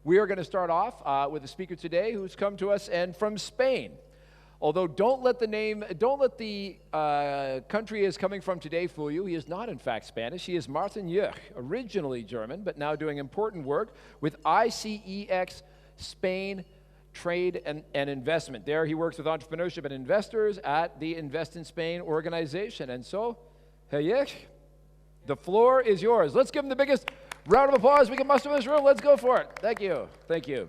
We are going to start off with a speaker today who's come to us and from Spain. Although don't let the country he is coming from today fool you. He is not in fact Spanish. He is Martin Jöch, originally German, but now doing important work with ICEX Spain Trade and Investment. There he works with entrepreneurship and investors at the Invest in Spain organization. And so, Herr Jöch, the floor is yours. Let's give him the biggest round of applause we can muster in this room. Let's go for it. Thank you. Thank you.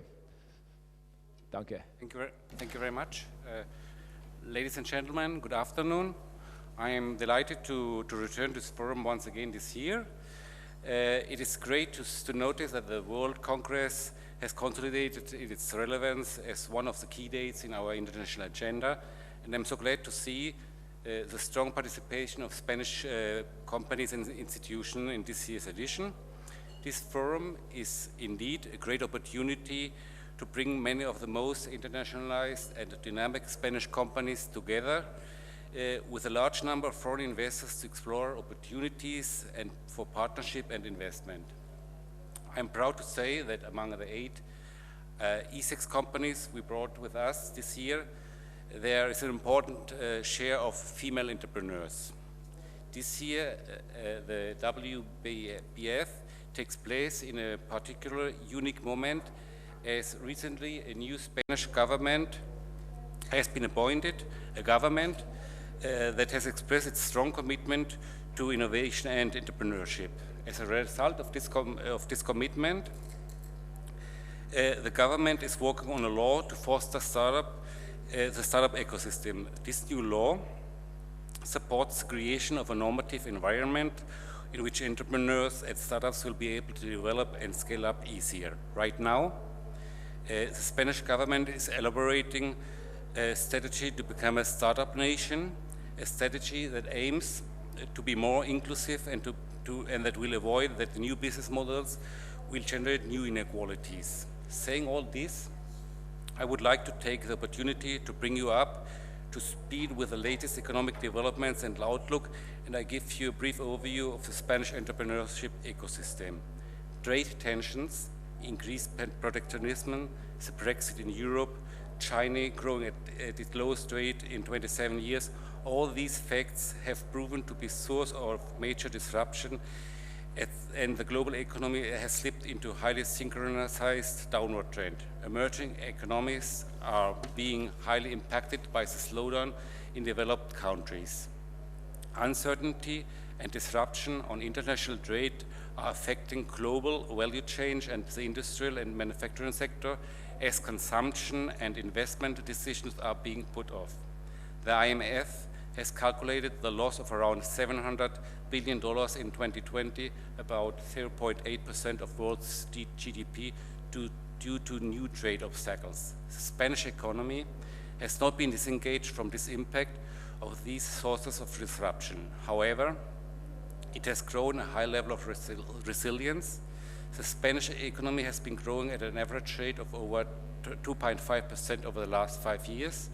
Danke. Thank you very much. Ladies and gentlemen, good afternoon. I am delighted to return to this forum once again this year. It is great to notice that the World Congress has consolidated its relevance as one of the key dates in our international agenda, and I'm so glad to see the strong participation of Spanish companies and institutions in this year's edition. This forum is indeed a great opportunity to bring many of the most internationalized and dynamic Spanish companies together with a large number of foreign investors to explore opportunities and for partnership and investment. I'm proud to say that among the 8 ESEX companies we brought with us this year, there is an important share of female entrepreneurs. This year, the WBF takes place in a particular unique moment, as recently a new Spanish government has been appointed, a government that has expressed its strong commitment to innovation and entrepreneurship. As a result of this commitment, the government is working on a law to foster the startup ecosystem. This new law supports the creation of a normative environment in which entrepreneurs and startups will be able to develop and scale up easier. Right now, the Spanish government is elaborating a strategy to become a startup nation, a strategy that aims to be more inclusive and that will avoid that new business models will generate new inequalities. Saying all this, I would like to take the opportunity to bring you up to speed with the latest economic developments and outlook, and I give you a brief overview of the Spanish entrepreneurship ecosystem. Trade tensions, increased protectionism, the Brexit in Europe, China growing at its lowest rate in 27 years, all these facts have proven to be source of major disruption, and the global economy has slipped into a highly synchronized downward trend. Emerging economies are being highly impacted by the slowdown in developed countries. Uncertainty and disruption on international trade are affecting global value chain and the industrial and manufacturing sector as consumption and investment decisions are being put off. The IMF has calculated the loss of around $700 billion in 2020, about 0.8% of world's GDP, due to new trade obstacles. The Spanish economy has not been disengaged from this impact of these sources of disruption. However, it has grown a high level of resilience. The Spanish economy has been growing at an average rate of over 2.5% over the last 5 years,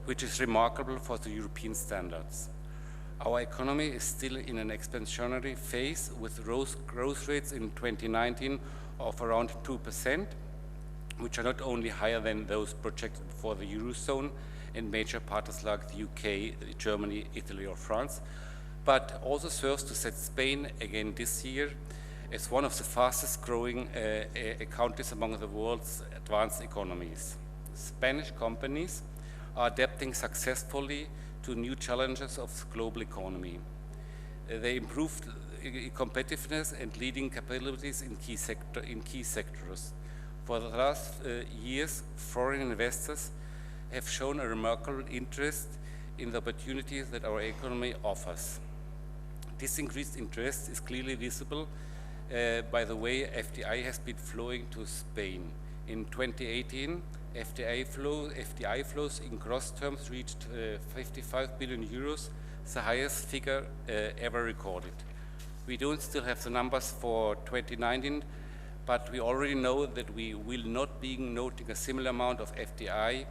which is remarkable for the European standards. Our economy is still in an expansionary phase with growth rates in 2019 of around 2%, which are not only higher than those projected for the Eurozone and major partners like the UK, Germany, Italy, or France, but also serves to set Spain again this year as one of the fastest growing countries among the world's advanced economies. Spanish companies are adapting successfully to new challenges of the global economy. They improved competitiveness and leading capabilities in key sectors. For the last years, foreign investors have shown a remarkable interest in the opportunities that our economy offers. This increased interest is clearly visible by the way FDI has been flowing to Spain. In 2018, FDI flows in gross terms reached 55 billion euros, the highest figure ever recorded. We don't still have the numbers for 2019, but we already know that we will not be noting a similar amount of FDI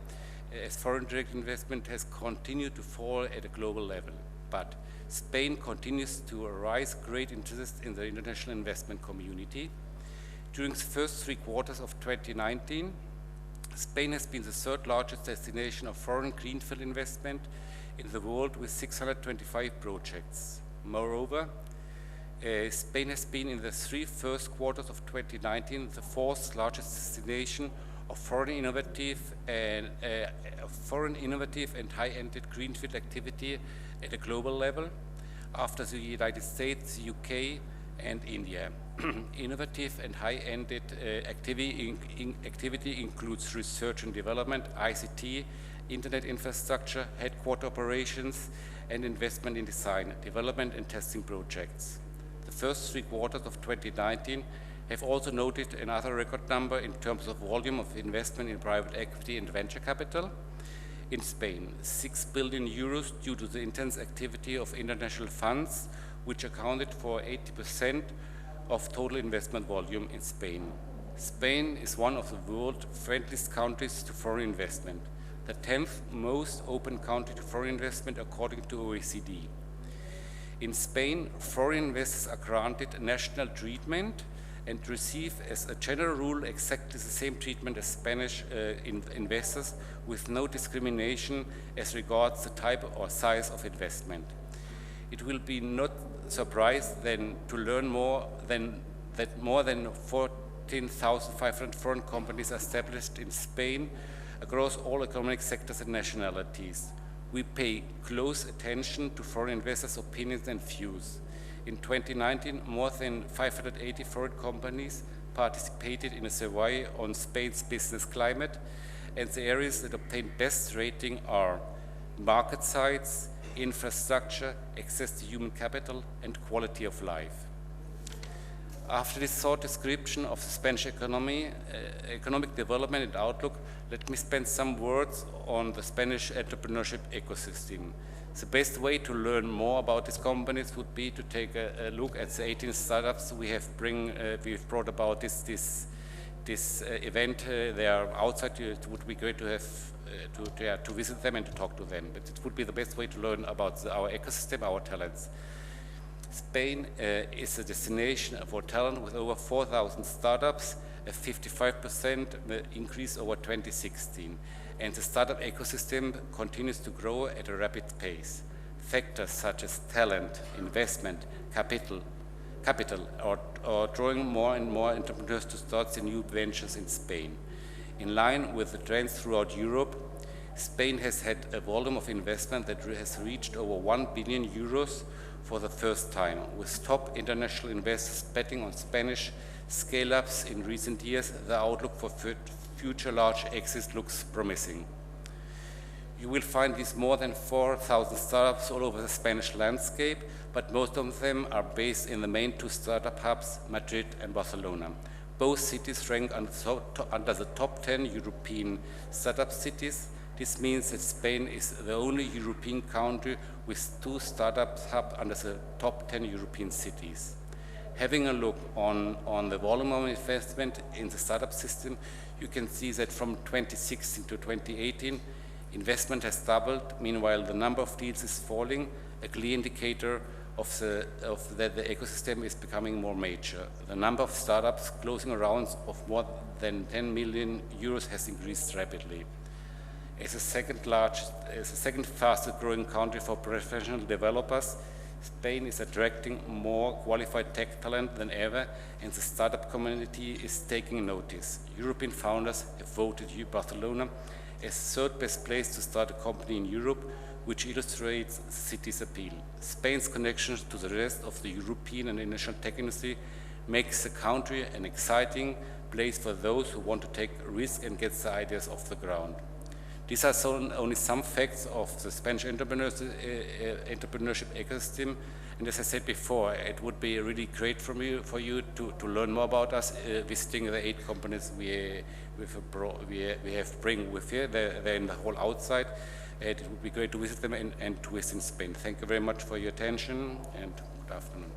as foreign direct investment has continued to fall at a global level. But Spain continues to arouse great interest in the international investment community. During the first 3 quarters of 2019, Spain has been the third largest destination of foreign greenfield investment in the world with 625 projects. Moreover, Spain has been in the 3 first quarters of 2019 the 4th largest destination of foreign innovative and high-ended greenfield activity at a global level, after the United States, the UK, and India. Innovative and high-ended activity includes research and development, ICT, internet infrastructure, headquarter operations, and investment in design, development, and testing projects. The first 3 quarters of 2019 have also noted another record number in terms of volume of investment in private equity and venture capital. In Spain, 6 billion euros due to the intense activity of international funds, which accounted for 80% of total investment volume in Spain. Spain is one of the world's friendliest countries to foreign investment, the 10th most open country to foreign investment according to OECD. In Spain, foreign investors are granted national treatment and receive, as a general rule, exactly the same treatment as Spanish investors, with no discrimination as regards the type or size of investment. It will be not surprised then to learn that more than 14,500 foreign companies are established in Spain across all economic sectors and nationalities. We pay close attention to foreign investors' opinions and views. In 2019, more than 580 foreign companies participated in a survey on Spain's business climate, and the areas that obtain best rating are market size, infrastructure, access to human capital, and quality of life. After this short description of the Spanish economic development and outlook, let me spend some words on the Spanish entrepreneurship ecosystem. The best way to learn more about these companies would be to take a look at the 18 startups we've brought about this event. They are outside. It would be great to have to visit them and to talk to them. But it would be the best way to learn about our ecosystem, our talents. Spain is a destination for talent with over 4,000 startups, a 55% increase over 2016. And the startup ecosystem continues to grow at a rapid pace. Factors such as talent, investment, capital are drawing more and more entrepreneurs to start the new ventures in Spain. In line with the trends throughout Europe, Spain has had a volume of investment that has reached over 1 billion euros for the first time, with top international investors betting on Spanish scale-ups in recent years. The outlook for future large exits looks promising. You will find these more than 4,000 startups all over the Spanish landscape, but most of them are based in the main 2 startup hubs, Madrid and Barcelona. Both cities rank under the top 10 European startup cities. This means that Spain is the only European country with 2 startup hubs under the top 10 European cities. Having a look on the volume of investment in the startup system, you can see that from 2016 to 2018, investment has doubled. Meanwhile, the number of deals is falling, a clear indicator that the ecosystem is becoming more mature. The number of startups closing rounds of more than 10 million euros has increased rapidly. As the second fastest growing country for professional developers, Spain is attracting more qualified tech talent than ever, and the startup community is taking notice. European founders have voted Barcelona as the 3rd best place to start a company in Europe, which illustrates the city's appeal. Spain's connections to the rest of the European and international tech industry makes the country an exciting place for those who want to take risks and get the ideas off the ground. These are only some facts of the Spanish entrepreneurship ecosystem, and as I said before, it would be really great for you to learn more about us visiting the 8 companies we have bring with here. They're in the whole outside. It would be great to visit them and to visit in Spain. Thank you very much for your attention, and good afternoon.